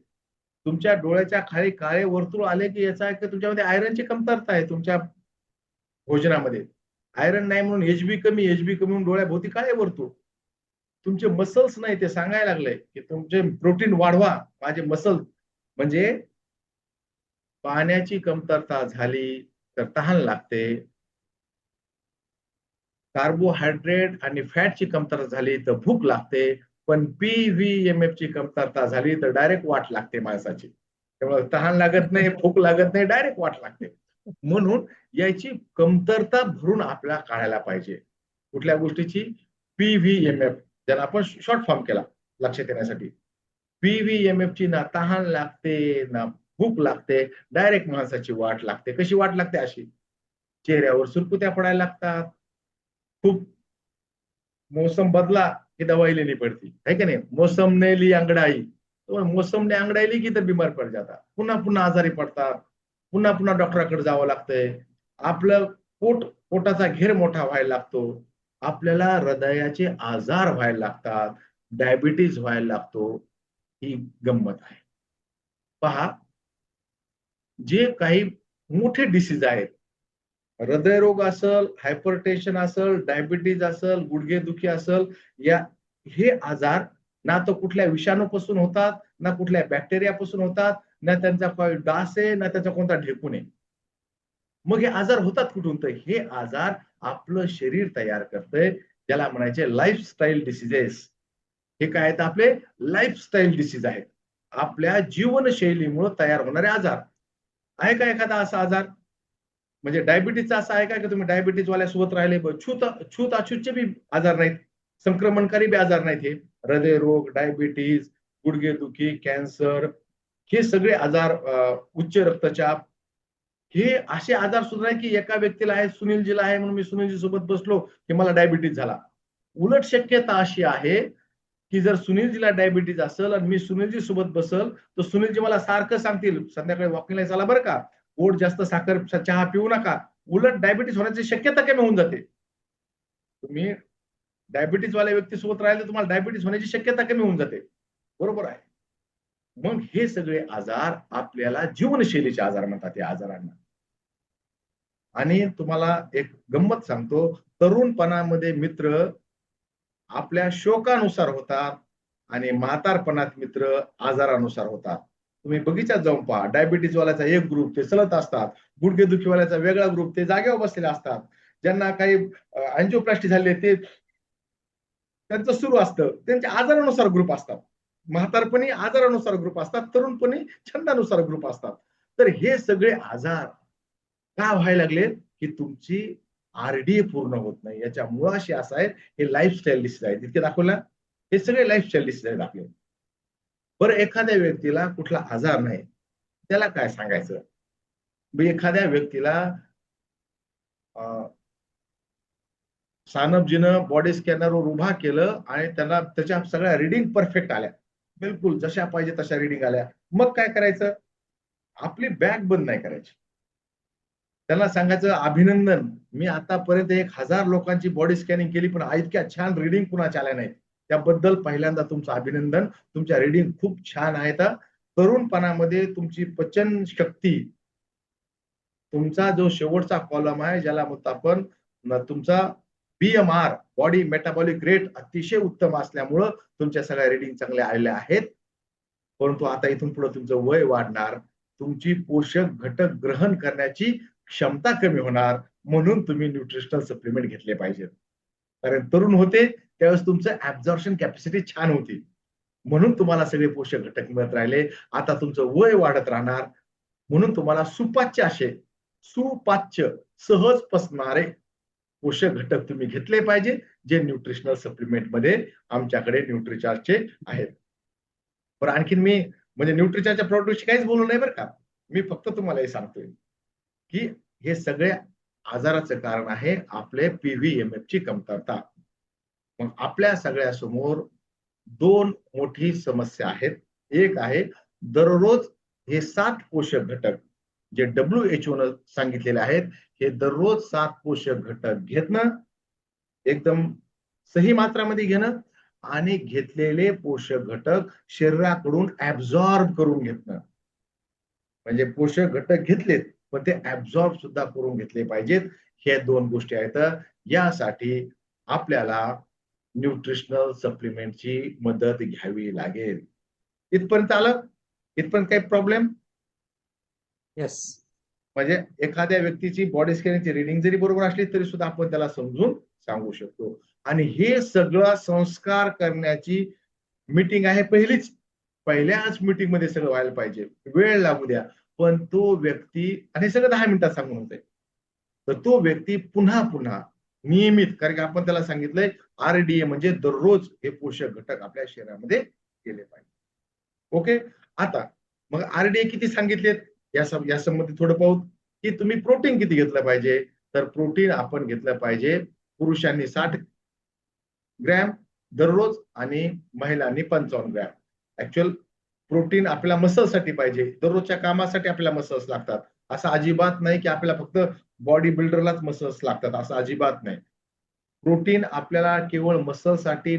तुमच्या डोळ्याच्या खाली काळे वर्तुळ आले की याचा अर्थ तुमच्यामध्ये आयरनची कमतरता आहे. तुमच्या भोजनामध्ये आयरन नाही म्हणून HB कमी म्हणून डोळ्याभोवती काळे वर्तुळ. तुमचे मसल्स नाही, ते सांगायला लागले की तुमचे प्रोटीन वाढवा, माझे मसल. म्हणजे पाण्याची कमतरता झाली तर तहान लागते, कार्बोहायड्रेट आणि फॅटची कमतरता झाली तर भूक लागते, पण PVMF ची कमतरता झाली तर डायरेक्ट वाट लागते माणसाची. त्यामुळे तहान लागत नाही, भूक लागत नाही, डायरेक्ट वाट लागते. म्हणून याची कमतरता भरून आपल्याला काढायला पाहिजे. कुठल्या गोष्टीची? PVMF, ज्याला आपण शॉर्ट फॉर्म केला लक्षात येण्यासाठी. PVMF ची ना तहान लागते ना भूक लागते, डायरेक्ट माणसाची वाट लागते. कशी वाट लागते? अशी, चेहऱ्यावर सुरकुत्या पडायला लागतात, खूप मौसम बदला की दवाई लेनी पडती है की नाही. मौसम ने ली अंगड़ाई, तो मौसम ने अंगड़ाई ली की तर बीमार पड जातात, पुन्हा आजारी पडतात, पुन्हा डॉक्टराकडे जावं लागतंय. आपलं पोट पोटाचा घेर मोठा व्हायला लागतो, आपल्याला हृदयाचे आजार व्हायला लागतात, डायबिटीज व्हायला लागतो. ही गंमत आहे. पहा, जे काही मोठे डिसीज आहेत, हृदयरोग असेल, हायपरटेन्शन असेल, डायबिटीज असेल, गुडघेदुखी असेल, हे आजार ना तर कुठल्या विषाणूपासून होतात, ना कुठल्या बॅक्टेरियापासून होतात, ना त्यांचा काही डास आहे, ना त्याचा कोणता ढेकून आहे. मग हे आजार होतात कुठून? तर हे आजार आपलं शरीर तयार करतंय, ज्याला म्हणायचे लाईफस्टाईल डिसीजेस. हे काय आहेत? आपले लाईफस्टाईल डिसीज आहेत. आपल्या जीवनशैलीमुळे तयार होणारे आजार. आहे का एखादा असा आजार? म्हणजे डायबिटीजचा असा आहे का की तुम्ही डायबिटीज वाल्यासोबत राहिले, छूत अछूतचे बी आजार नाहीत, संक्रमणकारी बी आजार नाहीत. हे हृदयरोग, डायबिटीज, गुडघेदुखी, कॅन्सर, हे सगळे आजार, उच्च रक्तचाप, हे असे आजार सुद्धा नाही की एका व्यक्तीला आहे, सुनीलजीला आहे म्हणून मी सुनीलजी सोबत बसलो की मला डायबिटीज झाला. उलट शक्यता अशी आहे की जर सुनीलजीला डायबिटीज असेल आणि मी सुनीलजी सोबत बसल, तर सुनीलजी मला सारखं सांगतील, संध्याकाळी वॉकिंगला चला बरं का, गोड जास्त साखर चहा पिऊ नका. उलट डायबिटीज होण्याची शक्यता कमी होऊन जाते. तुम्ही डायबिटीज वाल्या व्यक्तीसोबत राहिले तर तुम्हाला डायबिटीज होण्याची शक्यता कमी होऊन जाते. बरोबर आहे. मग हे सगळे आजार आपल्याला जीवनशैलीचे आजार म्हणतात या आजारांना. आणि तुम्हाला एक गंमत सांगतो, तरुणपणामध्ये मित्र आपल्या शोकानुसार होतात आणि म्हातारपणात मित्र आजारानुसार होतात. तुम्ही बगीचात जाऊन पहा, डायबिटीज वाल्याचा एक ग्रुप ते चलत असतात, गुडघेदुखीवाल्याचा वेगळा ग्रुप ते जागेवर बसलेले असतात, ज्यांना काही अँजिओप्लास्टी झाली ते त्यांचं सुरू असतं, त्यांच्या आजारानुसार ग्रुप असतात. म्हातारपणी आजारानुसार ग्रुप असतात, तरुणपणी छंदानुसार ग्रुप असतात. तर हे सगळे आजार का व्हायला लागले की तुमची आरडीए पूर्ण होत नाही. याच्या मुळाशी असं आहे, हे लाईफस्टाईल डिसीज आहे. इतके दाखवलं, हे सगळे लाईफस्टाईल डिसीज आहेत आपले. बरं, एखाद्या व्यक्तीला कुठला आजार नाही, त्याला काय सांगायचं? एखाद्या व्यक्तीला सानपजीनं बॉडी स्कॅनरवर उभा केलं आणि त्यांना त्याच्या सगळ्या रिडिंग परफेक्ट आल्या, बिलकुल जशा पाहिजे तशा रिडिंग आल्या. मग काय करायचं? आपली बॅग बंद नाही करायची. त्यांना सांगायचं, अभिनंदन, मी आतापर्यंत 1000 लोकांची बॉडी स्कॅनिंग केली, पण इतक्या छान रिडिंग कुणाच्या आल्या नाहीत. त्याबद्दल पहिल्यांदा तुमचं अभिनंदन. तुमच्या रिडिंग खूप छान आहेत. तरुणपणामध्ये तुमची पचन शक्ती, तुमचा जो शेवटचा कॉलम आहे, ज्याला म्हणतो आपण तुमचा बीएमआर, बॉडी मेटाबॉलिक रेट, अतिशय उत्तम असल्यामुळं तुमच्या सगळ्या रिडिंग चांगल्या आलेल्या आहेत. परंतु आता इथून पुढे तुमचं वय वाढणार, तुमची पोषक घटक ग्रहण करण्याची क्षमता कमी होणार, म्हणून तुम्ही न्यूट्रिशनल सप्लिमेंट घेतले पाहिजेत. कारण तरुण होते त्यावेळेस तुमचं ऍब्झॉर्प्शन कॅपॅसिटी छान होती, म्हणून तुम्हाला सगळे पोषक घटक मिळत राहिले. आता तुमचं वय वाढत राहणार, म्हणून तुम्हाला सुपाच्य सहज पचणारे पोषक घटक तुम्ही घेतले पाहिजे, जे न्यूट्रिशनल सप्लिमेंट मध्ये आमच्याकडे न्यूट्रिचार्जचे आहेत. पण आणखीन मी म्हणजे न्यूट्रिचार्जच्या प्रोडक्टविषयी काहीच बोलू नाही बरं का. मी फक्त तुम्हाला हे सांगतोय की हे सगळे आजाराचं कारण आहे आपले पीव्हीएमएफ ची कमतरता. मग आपल्या सगळ्यासमोर 2 मोठी समस्या आहेत. एक आहे, दररोज हे 7 पोषक घटक जे WHO न सांगितलेले आहेत, हे दररोज 7 पोषक घटक घेणं, एकदम सही मात्रामध्ये घेणं आणि घेतलेले पोषक घटक शरीराकडून ऍब्झॉर्ब करून घेणं. म्हणजे पोषक घटक घेतलेत पण ते ऍब्झॉर्ब सुद्धा करून घेतले पाहिजेत. हे 2 गोष्टी आहेत. यासाठी आपल्याला न्यूट्रिशनल सप्लिमेंटची मदत घ्यावी लागेल. इथपर्यंत आलं? इथपर्यंत काही प्रॉब्लेम? येस. म्हणजे एखाद्या व्यक्तीची बॉडी स्कॅनिंगची रिडिंग जरी बरोबर असली तरी सुद्धा आपण त्याला समजून सांगू शकतो. आणि हे सगळं संस्कार करण्याची मीटिंग आहे पहिल्याच मीटिंग मध्ये सगळं व्हायला पाहिजे. वेळ लागू द्या, पण तो व्यक्ती, आणि सगळं 10 मिनिटात सांगून होतंय, तर तो व्यक्ती पुन्हा नियमित, कारण की आपण त्याला सांगितलंय आरडीए म्हणजे दररोज हे पोषक घटक आपल्या शरीरामध्ये गेले पाहिजे. ओके. आता मग आरडीए किती सांगितलेत या संबंधी थोडं पाहू की तुम्ही प्रोटीन किती घेतलं पाहिजे. तर प्रोटीन आपण घेतलं पाहिजे, पुरुषांनी 60 ग्रॅम दररोज आणि महिलांनी 55 ग्रॅम. ऍक्च्युअल प्रोटीन आपल्या मसल्ससाठी पाहिजे, दररोजच्या कामासाठी आपल्याला मसल्स लागतात. असं अजिबात नाही की आपल्याला फक्त बॉडी बिल्डरलाच मसल्स लागतात असं अजिबात नाही. प्रोटीन आपल्याला केवळ मसलसाठी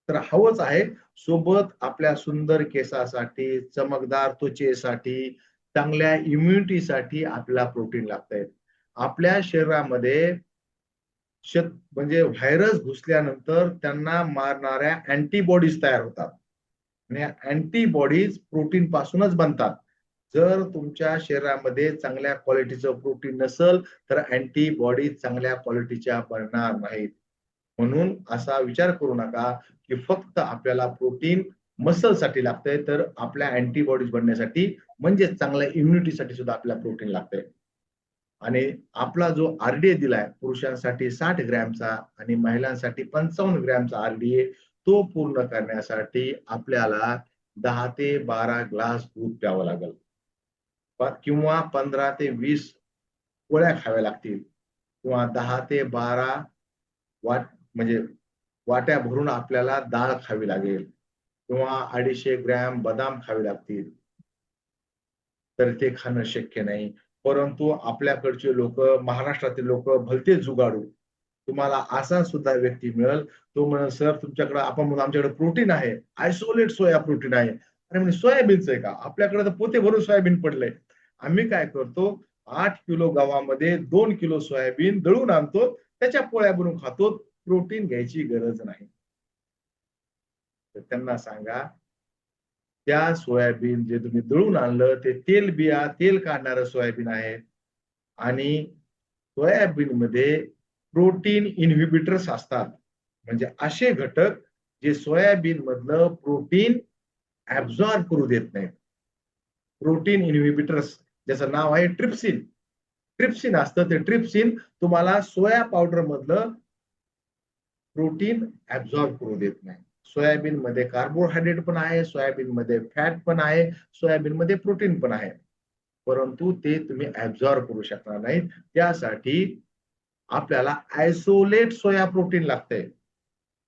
तर हवंच आहे, सोबत आपल्या सुंदर केसासाठी, चमकदार त्वचेसाठी, चांगल्या इम्युनिटीसाठी आपल्याला प्रोटीन लागतंय. आपल्या शरीरामध्ये म्हणजे व्हायरस घुसल्यानंतर त्यांना मारणाऱ्या अँटीबॉडीज तयार होतात आणि अँटीबॉडीज प्रोटीन पासूनच बनतात. जर तुमच्या शरीरामध्ये चांगल्या क्वालिटीचं प्रोटीन नसेल तर अँटीबॉडी चांगल्या क्वालिटीच्या बनणार नाहीत. म्हणून असा विचार करू नका की फक्त आपल्याला प्रोटीन मसलसाठी लागतंय, तर आपल्या अँटीबॉडीज बनण्यासाठी म्हणजे चांगल्या इम्युनिटीसाठी सुद्धा आपल्याला प्रोटीन लागतंय. आणि आपला जो आरडीए दिलाय पुरुषांसाठी 60 ग्रॅमचा आणि महिलांसाठी 55 ग्रॅमचा आरडीए, तो पूर्ण करण्यासाठी आपल्याला 10 ते 12 ग्लास दूध प्यावं लागेल किंवा 15 ते 20 पोळ्या खाव्या लागतील किंवा 10 ते 12 म्हणजे वाट्या भरून आपल्याला डाळ खावी लागेल किंवा 250 ग्रॅम बदाम खावे लागतील. तर ते खाणं शक्य नाही. परंतु आपल्याकडचे लोक, महाराष्ट्रातील लोक भलतेच जुगाडू. तुम्हाला असा सुद्धा व्यक्ती मिळेल, तो म्हणेल सर तुमच्याकडे, आपण म्हणू आमच्याकडे प्रोटीन आहे, आयसोलेट सोया प्रोटीन आहे. अरे म्हणजे सोयाबीनचं आहे का? आपल्याकडे तर पोते भरून सोयाबीन पडलंय. आम्ही काय करतो, 8 किलो गव्हामध्ये 2 किलो सोयाबीन दळून आणतो, त्याच्या पोळ्या बनवून खातो. प्रोटीन घ्यायची गरज नाही. तर त्यांना सांगा, त्या सोयाबीन जे तुम्ही दळून आणलं ते तेल काढणारं सोयाबीन आहे आणि सोयाबीन मध्ये प्रोटीन इनहिबिटर्स असतात, म्हणजे असे घटक जे सोयाबीन मधलं प्रोटीन ऍब्झॉर्ब करू देत नाहीत. प्रोटीन इनहिबिटर्स ज्याचं नाव आहे ट्रिप्सिन. ट्रिप्सिन असतं, ते ट्रिप्सिन तुम्हाला सोया पावडर मधलं प्रोटीन ऍब्झॉर्ब करू देत नाही. सोयाबीन मध्ये कार्बोहायड्रेट पण आहे, सोयाबीन मध्ये फॅट पण आहे, सोयाबीन मध्ये प्रोटीन पण आहे, परंतु ते तुम्ही ऍब्झॉर्ब करू शकणार नाहीत. त्यासाठी आपल्याला आयसोलेट सोया प्रोटीन लागतंय.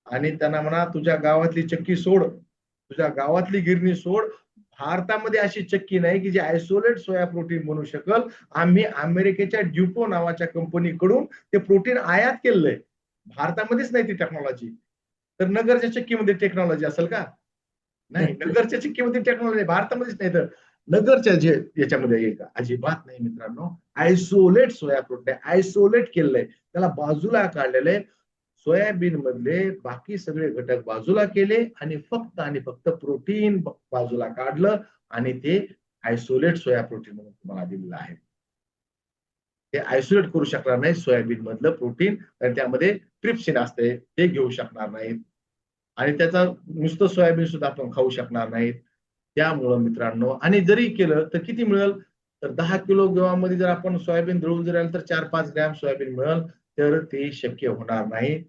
आणि त्यांना म्हणा तुझ्या गावातली चक्की सोड, तुझ्या गावातली गिरणी सोड, भारतामध्ये अशी चक्की नाही की जी आयसोलेट सोया प्रोटीन बनवू शकल. आम्ही अमेरिकेच्या ड्युपो नावाच्या कंपनीकडून ते प्रोटीन आयात केलंय, भारतामध्येच नाही ती टेक्नॉलॉजी. तर नगरच्या चक्कीमध्ये टेक्नॉलॉजी असेल का? नाही. नगरच्या चक्कीमध्ये टेक्नॉलॉजी भारतामध्येच नाही, तर नगरच्या जे याच्यामध्ये येईल का? अजिबात नाही मित्रांनो. आयसोलेट सोया प्रोटीन आयसोलेट केलंय, त्याला बाजूला काढलेलंय. सोयाबीन मधले बाकी सगळे घटक बाजूला केले आणि फक्त प्रोटीन बाजूला काढलं आणि ते आयसोलेट सोया प्रोटीन म्हणून तुम्हाला दिलेलं आहे. ते आयसोलेट करू शकणार नाही सोयाबीन मधलं प्रोटीन, कारण त्यामध्ये ट्रिप्सिन असते, ते घेऊ शकणार नाहीत आणि त्याचा नुसतं सोयाबीन सुद्धा आपण खाऊ शकणार नाहीत. त्यामुळं मित्रांनो, आणि जरी केलं तर किती मिळेल, तर 10 किलो गव्हामध्ये जर आपण सोयाबीन दळून जर आलं तर 4-5 ग्रॅम सोयाबीन मिळेल, तर ते शक्य होणार नाही.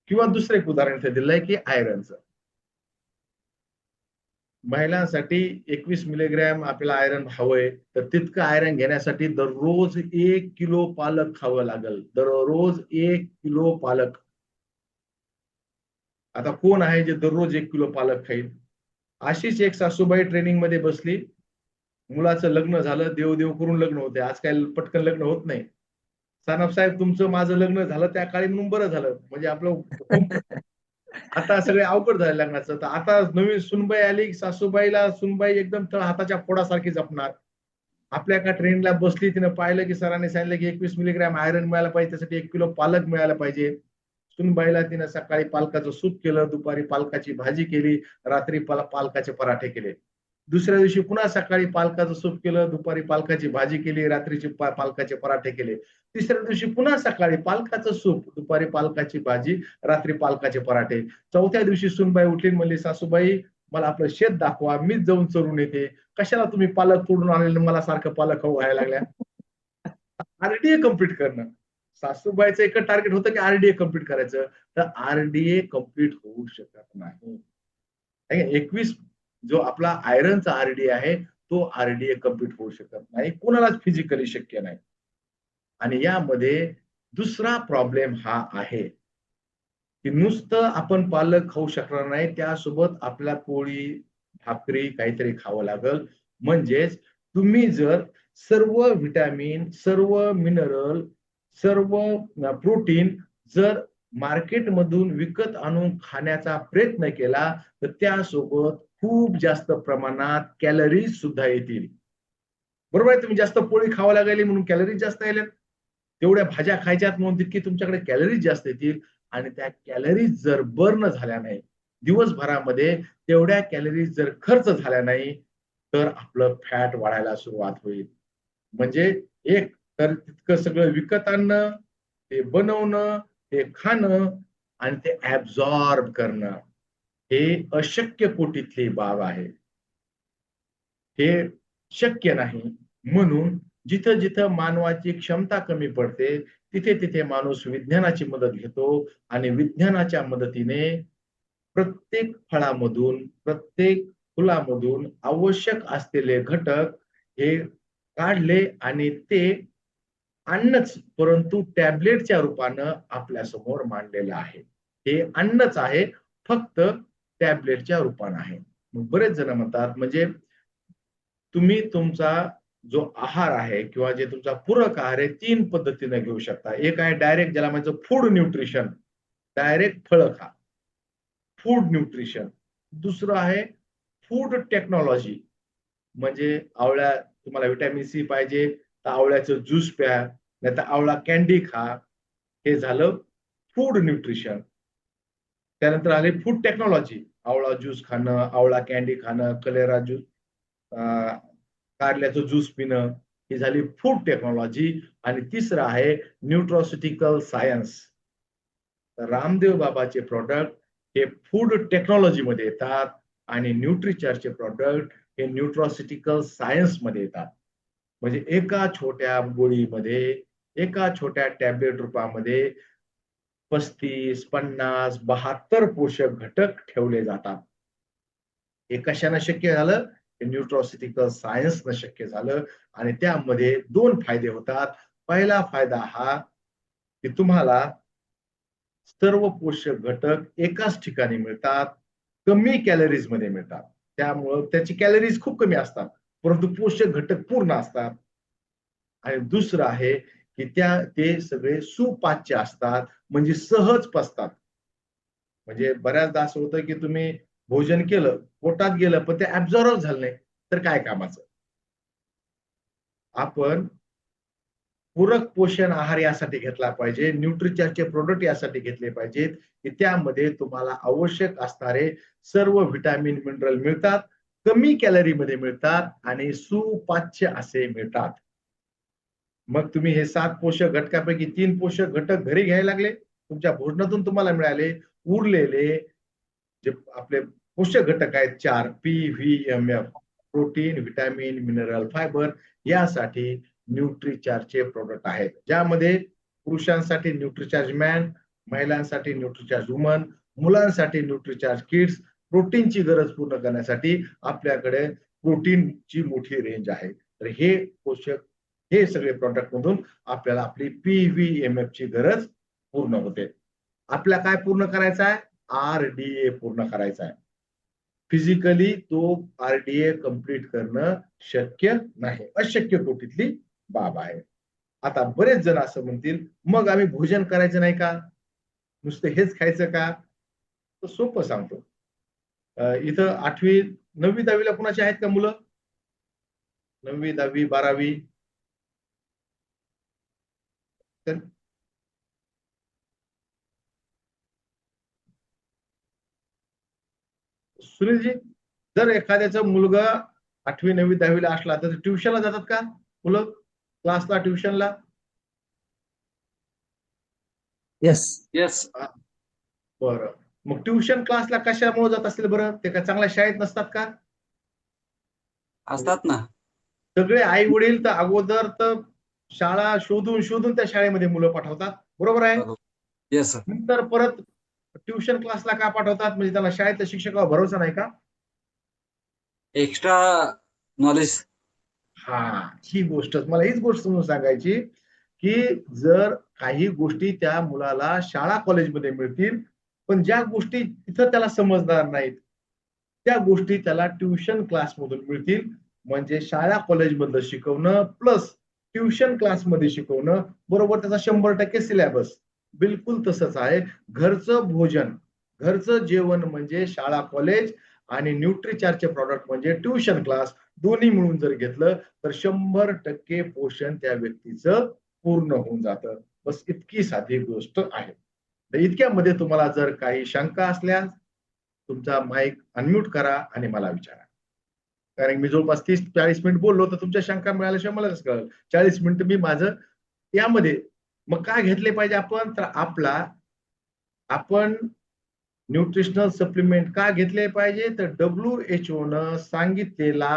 किंवा दुसरं एक उदाहरण इथे दिलंय की आयरनचं. महिलांसाठी 21 मिलीग्रॅम आपल्याला आयरन हवंय, तर तितकं आयरन घेण्यासाठी दररोज 1 किलो पालक खावं लागेल. दररोज 1 किलो पालक. आता कोण आहे जे दररोज 1 किलो पालक खाईल? अशीच एक सासूबाई ट्रेनिंग मध्ये बसली, मुलाचं लग्न झालं, देव करून लग्न होते. आज काय पटकन लग्न होत नाही. सानप साहेब तुमचं माझं लग्न झालं त्या काळी म्हणून बरं झालं, म्हणजे आपलं आता सगळे अवघड झाले लग्नाचं. तर आता नवीन सुनबाई आली, सासूबाईला सुनबाई एकदम हाताच्या फोडासारखी जपणार. आपल्या एका ट्रेनला बसली, तिने पाहिलं की सरांनी सांगितलं की 21 मिलीग्रॅम आयरन मिळायला पाहिजे, त्यासाठी 1 किलो पालक मिळायला पाहिजे. सुनबाईला तिने सकाळी पालकाचं सूप केलं, दुपारी पालकाची भाजी केली, रात्री पालकाचे पराठे केले. दुसऱ्या दिवशी पुन्हा सकाळी पालकाचं सूप केलं, दुपारी पालकाची भाजी केली, रात्रीची पालकाचे पराठे केले. तिसऱ्या दिवशी पुन्हा सकाळी पालकाचं सूप, दुपारी पालकाची भाजी, रात्री पालकाचे पराठे. चौथ्या दिवशी सुनबाई उठली, म्हणली सासूबाई मला आपलं शेत दाखवा, मीच जाऊन चरून येते. कशाला तुम्ही पालक तोडून आणले, मला सारखं पालक खाऊ व्हायला लागल्या. आरडीए कम्प्लीट करणं. सासूबाईचं एक टार्गेट होतं की आरडीए कम्प्लीट करायचं, तर आरडीए कम्प्लीट होऊ शकत नाही. 21 जो आपला आयरनचा आरडीए आहे, तो आरडीए कम्प्लीट होऊ शकत नाही, कोणालाच फिजिकली शक्य नाही. आणि यामध्ये दुसरा प्रॉब्लेम हा आहे की नुसतं आपण पालक खाऊ शकणार नाही, त्यासोबत आपल्या पोळी भाकरी काहीतरी खावं लागल. म्हणजेच तुम्ही जर सर्व व्हिटॅमिन, सर्व मिनरल, सर्व प्रोटीन जर मार्केटमधून विकत आणून खाण्याचा प्रयत्न केला तर त्यासोबत खूप जास्त प्रमाणात कॅलरीज सुद्धा येतील. बरोबर आहे. तुम्ही जास्त पोळी खावा लागली म्हणून कॅलरीज जास्त येतात. तेवढ्या भाज्या खायच्यात म्हणून तितकी तुमच्याकडे कॅलरीज जास्त येतील आणि त्या कॅलरीज जर बर्न झाल्या नाही, दिवसभरामध्ये तेवढ्या कॅलरीज जर खर्च झाल्या नाही तर आपलं फॅट वाढायला सुरुवात होईल. म्हणजे एक तर तितकं सगळं विकत आणणं, ते बनवणं, ते खाणं आणि ते ऍब्झॉर्ब करणं हे अशक्य कोटीतली बाब आहे. हे शक्य नाही. म्हणून जिथं जिथं मानवाची क्षमता कमी पडते तिथे तिथे माणूस विज्ञानाची मदत घेतो आणि विज्ञानाच्या मदतीने प्रत्येक फळामधून, प्रत्येक फुलामधून आवश्यक असलेले घटक हे काढले आणि ते अन्नच परंतु टॅबलेटच्या रूपानं आपल्या समोर मांडलेलं आहे. हे अन्नच आहे, फक्त टॅबलेटच्या रूपानं आहे. मग बरेच जण म्हणतात म्हणजे तुम्ही तुमचा जो आहार आहे किंवा जे तुमचा पूरक आहार आहे 3 पद्धतीने घेऊ शकता. एक आहे डायरेक्ट, ज्याला म्हणायचं फूड न्यूट्रिशन, डायरेक्ट फळं खा, फूड न्यूट्रिशन. दुसरं आहे फूड टेक्नॉलॉजी, म्हणजे आवळ्या तुम्हाला व्हिटॅमिन सी पाहिजे तर आवळ्याचं ज्यूस प्या, नाही तर आवळा कॅन्डी खा. हे झालं फूड न्यूट्रिशन. त्यानंतर आले फूड टेक्नॉलॉजी, आवळा ज्यूस खाणं, आवळा कॅन्डी खाणं, कलेरा ज्यूस, कारल्याचं ज्यूस पिणं, ही झाली फूड टेक्नॉलॉजी. आणि तिसरं आहे न्यूट्रॉसिटिकल सायन्स. रामदेव बाबाचे प्रॉडक्ट हे फूड टेक्नॉलॉजी मध्ये येतात आणि न्यूट्रिचार्जचे प्रॉडक्ट हे न्यूट्रॉसिटिकल सायन्स मध्ये येतात. म्हणजे एका छोट्या गोळीमध्ये, एका छोट्या टॅबलेट रूपामध्ये 35, 50, 72 पोषक घटक ठेवले जातात. हे कशाने शक्य झालं? न्यूट्रॉसिटिकल सायन्सनं शक्य झालं. आणि त्यामध्ये 2 फायदे होतात. पहिला फायदा हा की तुम्हाला सर्व पोषक घटक एकाच ठिकाणी मिळतात, कमी कॅलरीज मध्ये मिळतात. त्यामुळं त्याची कॅलरीज खूप कमी असतात परंतु पोषक घटक पूर्ण असतात. आणि दुसरं आहे की ते सगळे सुपाच्य असतात, म्हणजे सहज पचतात. म्हणजे बऱ्याचदा असं होतं की तुम्ही भोजन केलं, पोटात गेलं, पण ते ऍब्झॉर्ब झालं नाही तर काय कामाचं. आपण पूरक पोषण आहार यासाठी घेतला पाहिजे, न्यूट्रिचार्जचे प्रोडक्ट यासाठी घेतले पाहिजेत की त्यामध्ये तुम्हाला आवश्यक असणारे सर्व व्हिटॅमिन मिनरल मिळतात, कमी कॅलरी मध्ये मिळतात आणि सुपाच्य असे मिळतात. मग तुम्ही हे 7 पोषक घटकापैकी 3 पोषक घटक घरी घ्यायला लागले, तुमच्या भोजनातून तुम्हाला मिळाले. उरलेले जे आपले पोषक घटक आहेत 4 PVMF, protein, vitamin, mineral, fibre, यासाठी न्यूट्रिचार्जचे प्रोडक्ट आहेत, ज्यामध्ये पुरुषांसाठी न्यूट्रिचार्ज मॅन, महिलांसाठी न्यूट्रिचार्ज वुमन, मुलांसाठी न्यूट्रिचार्ज किड्स. प्रोटीनची गरज पूर्ण करण्यासाठी आपल्याकडे प्रोटीनची मोठी रेंज आहे. तर हे पोषक, हे सगळे प्रोडक्ट मधून आपल्याला आपली PVMF ची गरज पूर्ण होते. आपल्या काय पूर्ण करायचं आहे? RDA पूर्ण करायचा आहे. फिजिकली तो RDA कंप्लीट करणं शक्य नाही, अशक्य कोटीतली बाब आहे. आता बरेच जण असं म्हणतील मग आम्ही भोजन करायचं नाही का, नुसतं हेच खायचं का? तर सोपं सांगतो. इथं 8वी 9वी 10वीला कुणाची आहेत का मुलं? 9वी 10वी 12वी? तर सुनीलजी, जर एखाद्याचा मुलगा 8वी 9वी 10वीला असला तर ट्युशनला जातात का मुलं, क्लासला, ट्युशनला? येस. येस. बरं, मग ट्युशन क्लासला कशामुळे जात असतील बरं? ते काय चांगल्या शाळेत नसतात का? असतात ना. सगळे आई वडील तर अगोदर तर शाळा शोधून शोधून त्या शाळेमध्ये मुलं पाठवतात, बरोबर आहे? Yes sir. नंतर परत ट्युशन क्लासला का पाठवतात? म्हणजे त्याला शाळेतल्या शिक्षकावर भरोसा नाही का? Extra knowledge. हा, ही गोष्ट मला, हीच गोष्ट समजून सांगायची की जर काही गोष्टी त्या मुलाला शाळा कॉलेजमध्ये मिळतील पण ज्या गोष्टी तिथं त्याला समजणार नाहीत त्या गोष्टी त्याला ट्युशन क्लास मधून मिळतील. म्हणजे शाळा कॉलेजमधलं शिकवणं प्लस ट्युशन क्लासमध्ये शिकवणं बरोबर त्याचा 100% सिलेबस. बिलकुल तसंच आहे. घरचं जेवण म्हणजे शाळा कॉलेज आणि न्यूट्रीचार्जचे प्रॉडक्ट म्हणजे ट्युशन क्लास दोन्ही मिळून जर घेतलं तर 100% पोषण त्या व्यक्तीचं पूर्ण होऊन जातं. बस इतकी साधी गोष्ट आहे. तर इतक्यामध्ये तुम्हाला जर काही शंका असल्यास तुमचा माईक अनम्यूट करा आणि मला विचारा. कारण मी जवळपास 30-40 मिनिट बोललो तर तुमच्या शंका मिळाल्याशिवाय मला कसं कळेल. 40 मिनिट मी माझं यामध्ये मग काय घेतले पाहिजे आपण तर आपण न्यूट्रिशनल सप्लिमेंट का घेतले पाहिजे तर WHO न सांगितलेला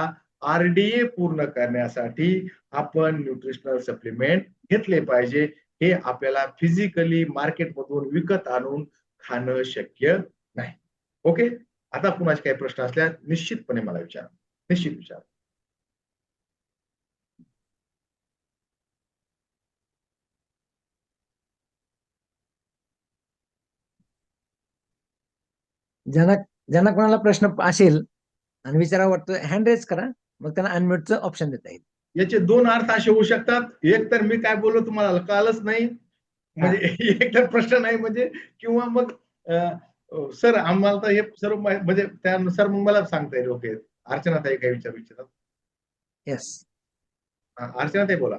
RDA पूर्ण करण्यासाठी आपण न्यूट्रिशनल सप्लिमेंट घेतले पाहिजे. हे आपल्याला फिजिकली मार्केटमधून विकत आणून खाणं शक्य नाही. ओके. आता कुणाचे काही प्रश्न असल्यास निश्चितपणे मला विचारा. निश्चित विचारा. ज्यांना ज्यांना कोणाला प्रश्न असेल आणि विचारावं वाटतं हँड रेज करा, मग त्यांना अनम्यूटचं ऑप्शन देता येईल. याचे दोन अर्थ असे होऊ शकतात. एक तर मी काय बोललो तुम्हाला कळालंच नाही म्हणजे एक तर प्रश्न नाही म्हणजे किंवा मग सर आम्हाला तर हे सर्व म्हणजे त्यानुसार मग मला सांगता येईल. ओके. अर्चनाताई काय विचारू इच्छितात? येस. अर्चनाताई बोला.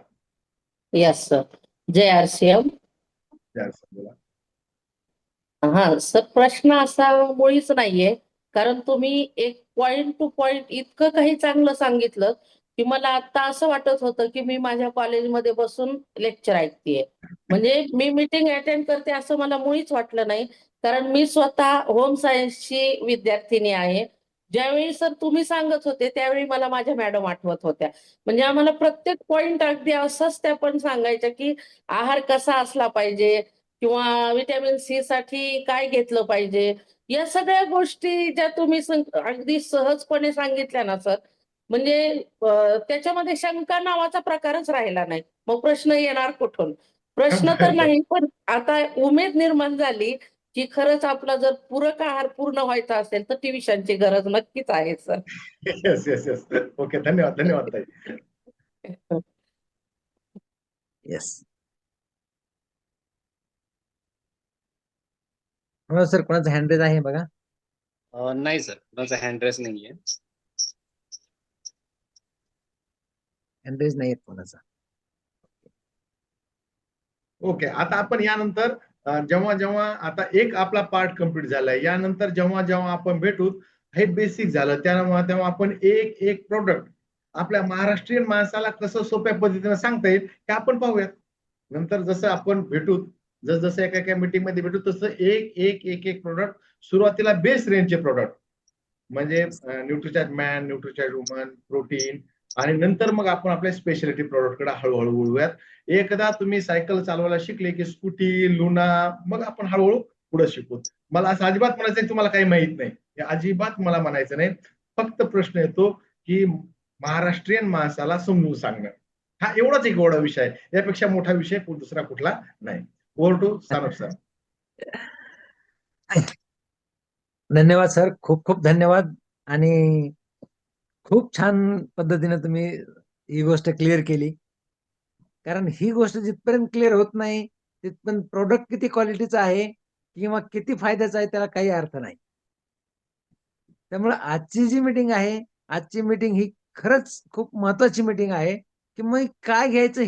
Yes sir. जय RCM. बोला. हा सर, प्रश्न असा मुळीच नाहीये, कारण तुम्ही एक पॉइंट टू पॉइंट इतकं काही चांगलं सांगितलं की मला आता असं वाटत होतं की मी माझ्या कॉलेजमध्ये बसून लेक्चर ऐकतेय. म्हणजे मी मीटिंग अटेंड करते असं मला मुळीच वाटलं नाही, कारण मी स्वतः होम सायन्सची विद्यार्थिनी आहे. ज्यावेळी सर तुम्ही सांगत होते त्यावेळी मला माझ्या मॅडम आठवत होत्या. म्हणजे आम्हाला प्रत्येक पॉइंट अगदी असंच त्या पण सांगायच्या की आहार कसा असला पाहिजे किंवा व्हिटॅमिन C साठी काय घेतलं पाहिजे. या सगळ्या गोष्टी ज्या तुम्ही अगदी सहजपणे सांगितल्या ना सर, म्हणजे त्याच्यामध्ये शंका नावाचा प्रकारच राहिला नाही. मग प्रश्न येणार कुठून? प्रश्न तर नाही, पण आता उमेद निर्माण झाली की खरंच आपला जर पूरक आहार पूर्ण व्हायचा असेल तर ट्युशनची गरज नक्कीच आहे sir. Yes yes yes. Okay. धन्यवाद ताई. येस. हो सर, कोणाचा हँड रेज आहे बघा. नाही सर, माझा हँड रेस नाहीये. हँड रेज नाही कोणाचा. ओके. आता आपण यानंतर जेव्हा आता एक आपला पार्ट कम्प्लीट झालाय यानंतर जेव्हा आपण भेटू हे बेसिक झालं तेव्हा आपण एक प्रोडक्ट आपल्या महाराष्ट्रीयन माणसाला कसं सोप्या पद्धतीने सांगता येईल हे आपण पाहूयात. नंतर जसं आपण भेटू जसं एका मीटिंग मध्ये भेटू तसं एक प्रोडक्ट सुरुवातीला बेस रेंजचे प्रोडक्ट म्हणजे न्यूट्रिचार्ज मॅन, न्यूट्रिचार्ज वुमन, प्रोटीन आणि नंतर मग आपण आपल्या स्पेशालिटी प्रोडक्ट कडे हळूहळू वळूयात. एकदा तुम्ही सायकल चालवायला शिकले की स्कूटी, लुना मग आपण हळूहळू पुढे शिकू. मला असं अजिबात म्हणायचं तुम्हाला काही माहित नाही, हे अजिबात मला म्हणायचं नाही. फक्त प्रश्न येतो की महाराष्ट्रीयन माणसाला समजून सांगणं हा एवढाच एक एवढा विषय आहे. यापेक्षा मोठा विषय दुसरा कुठला नाही. Over to Sanap sir. धन्यवाद सर, खूप खूप धन्यवाद. आणि खूप छान पद्धतीने तुम्ही ही गोष्ट क्लिअर केली. कारण ही गोष्ट जिथपर्यंत क्लिअर होत नाही तिथपर्यंत प्रोडक्ट किती क्वालिटीचा आहे किंवा किती फायद्याचा आहे त्याला काही अर्थ नाही. त्यामुळे आजची जी मीटिंग आहे, आजची मीटिंग ही खरंच खूप महत्वाची मीटिंग आहे की मग काय घ्यायचं